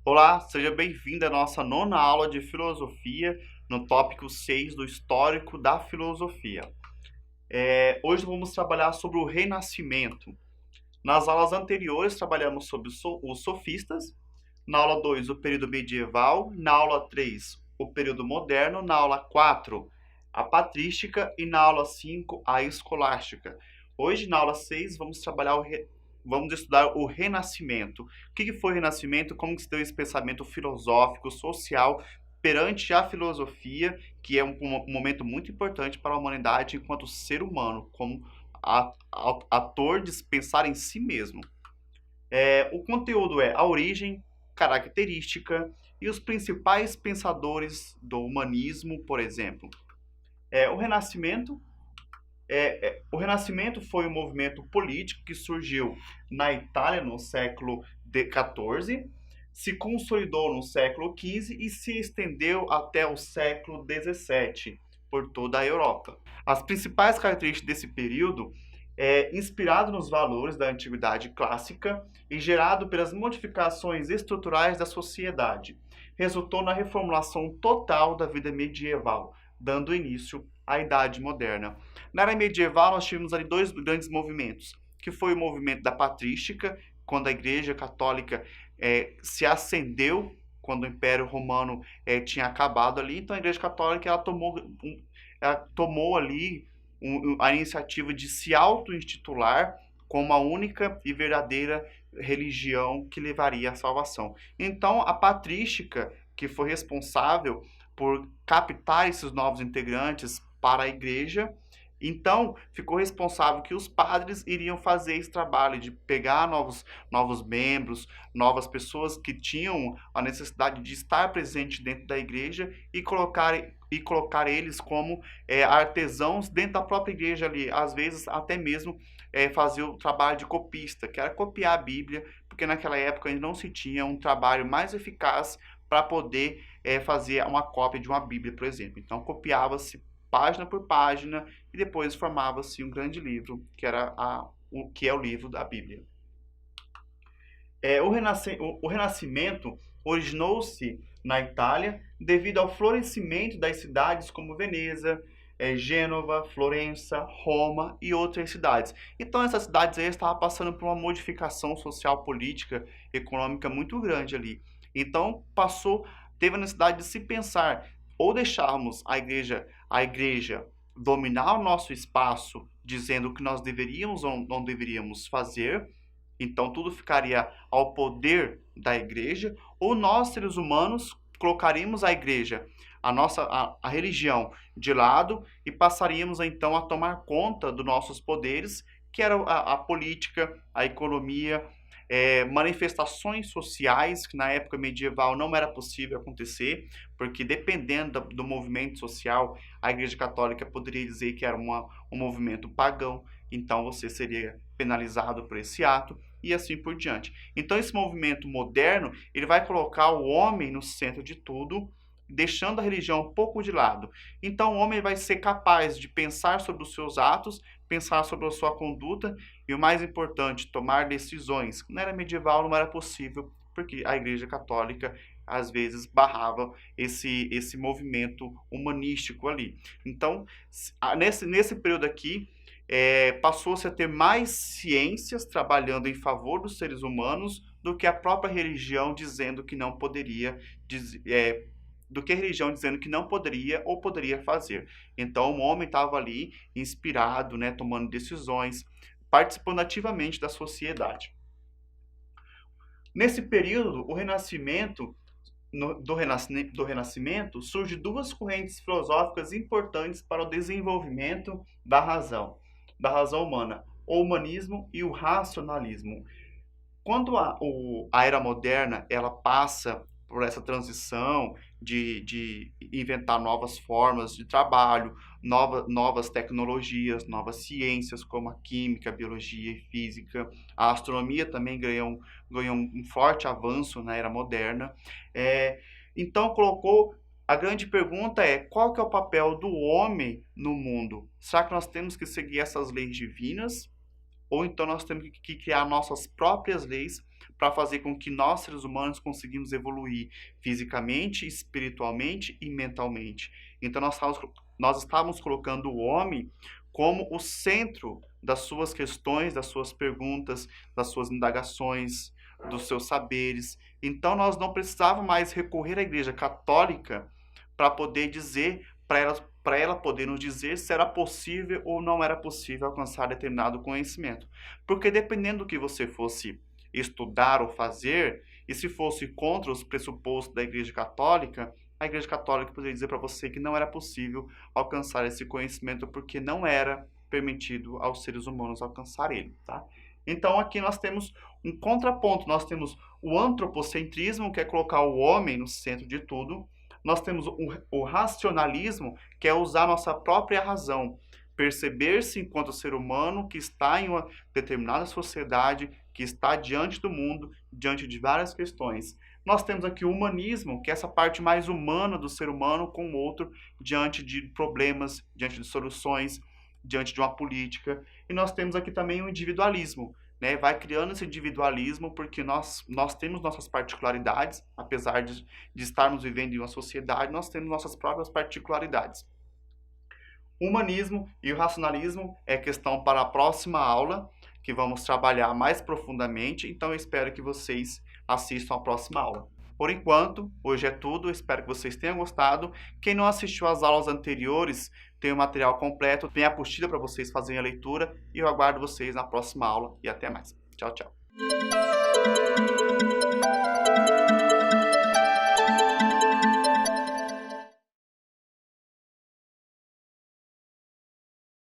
Olá, seja bem-vindo à nossa nona aula de filosofia, no tópico 6 do histórico da filosofia. Hoje vamos trabalhar sobre o Renascimento. Nas aulas anteriores trabalhamos sobre os sofistas, na aula 2 o período medieval, na aula 3 o período moderno, na aula 4 a patrística e na aula 5 a escolástica. Hoje, na aula 6, vamos estudar o Renascimento. O que foi o Renascimento? Como se deu esse pensamento filosófico, social, perante a filosofia, que é um momento muito importante para a humanidade enquanto ser humano, como ator de pensar em si mesmo. O conteúdo é a origem, característica e os principais pensadores do humanismo, por exemplo. O Renascimento foi um movimento político que surgiu na Itália no século XIV, se consolidou no século XV e se estendeu até o século XVII por toda a Europa. As principais características desse período inspirado nos valores da antiguidade clássica e gerado pelas modificações estruturais da sociedade, resultou na reformulação total da vida medieval, dando início à Idade Moderna. Na era medieval, nós tivemos ali dois grandes movimentos, que foi o movimento da patrística, quando a Igreja Católica se ascendeu, quando o Império Romano tinha acabado ali. Então, a Igreja Católica ela tomou ali a iniciativa de se auto-intitular como a única e verdadeira religião que levaria à salvação. Então, a patrística, que foi responsável por captar esses novos integrantes para a igreja, então ficou responsável que os padres iriam fazer esse trabalho de pegar novos membros, novas pessoas que tinham a necessidade de estar presente dentro da igreja e colocar eles como artesãos dentro da própria igreja ali, às vezes até mesmo fazer o trabalho de copista, que era copiar a Bíblia, porque naquela época ainda não se tinha um trabalho mais eficaz para poder fazer uma cópia de uma Bíblia, por exemplo. Então copiava-se página por página e depois formava-se um grande livro, que é o livro da Bíblia. O Renascimento originou-se na Itália devido ao florescimento das cidades como Veneza, Gênova, Florença, Roma e outras cidades. Então essas cidades aí estavam passando por uma modificação social, política, econômica muito grande ali. Então teve a necessidade de se pensar, ou deixarmos a igreja dominar o nosso espaço, dizendo o que nós deveríamos ou não deveríamos fazer, então tudo ficaria ao poder da igreja, ou nós, seres humanos, colocaríamos a igreja, a religião de lado e passaríamos então a tomar conta dos nossos poderes, que era a política, a economia, manifestações sociais, que na época medieval não era possível acontecer, porque dependendo do movimento social, a Igreja Católica poderia dizer que era um movimento pagão, então você seria penalizado por esse ato, e assim por diante. Então esse movimento moderno, ele vai colocar o homem no centro de tudo, deixando a religião um pouco de lado. Então o homem vai ser capaz de pensar sobre os seus atos, pensar sobre a sua conduta e, o mais importante, tomar decisões. Na era medieval não era possível, porque a Igreja Católica às vezes barrava esse movimento humanístico ali. Então, nesse período aqui, passou-se a ter mais ciências trabalhando em favor dos seres humanos do que a própria religião dizendo que não poderia ou poderia fazer. Então o homem estava ali inspirado, tomando decisões, participando ativamente da sociedade. Nesse período, do Renascimento, surge duas correntes filosóficas importantes para o desenvolvimento da razão humana, o humanismo e o racionalismo. Quando a era moderna ela passa por essa transição de inventar novas formas de trabalho, novas tecnologias, novas ciências como a química, a biologia e física. A astronomia também ganhou um forte avanço na era moderna. Então colocou. A grande pergunta é, qual que é o papel do homem no mundo? Será que nós temos que seguir essas leis divinas? Ou então nós temos que criar nossas próprias leis para fazer com que nós, seres humanos, conseguimos evoluir fisicamente, espiritualmente e mentalmente. Então nós estávamos colocando o homem como o centro das suas questões, das suas perguntas, das suas indagações, dos seus saberes. Então nós não precisávamos mais recorrer à Igreja Católica para poder dizer, para ela poder nos dizer se era possível ou não era possível alcançar determinado conhecimento. Porque dependendo do que você fosse estudar ou fazer, e se fosse contra os pressupostos da Igreja Católica, a Igreja Católica poderia dizer para você que não era possível alcançar esse conhecimento porque não era permitido aos seres humanos alcançar ele, tá? Então aqui nós temos um contraponto, nós temos o antropocentrismo, que é colocar o homem no centro de tudo. Nós temos o racionalismo, que é usar nossa própria razão, perceber-se enquanto ser humano que está em uma determinada sociedade, que está diante do mundo, diante de várias questões. Nós temos aqui o humanismo, que é essa parte mais humana do ser humano com o outro, diante de problemas, diante de soluções, diante de uma política. E nós temos aqui também o individualismo, né? Vai criando esse individualismo porque nós temos nossas particularidades, apesar de estarmos vivendo em uma sociedade, nós temos nossas próprias particularidades. O humanismo e o racionalismo é questão para a próxima aula, que vamos trabalhar mais profundamente, então eu espero que vocês assistam a próxima aula. Por enquanto, hoje é tudo, espero que vocês tenham gostado. Quem não assistiu às aulas anteriores, tem o material completo, tem a apostila para vocês fazerem a leitura, e eu aguardo vocês na próxima aula, e até mais. Tchau, tchau.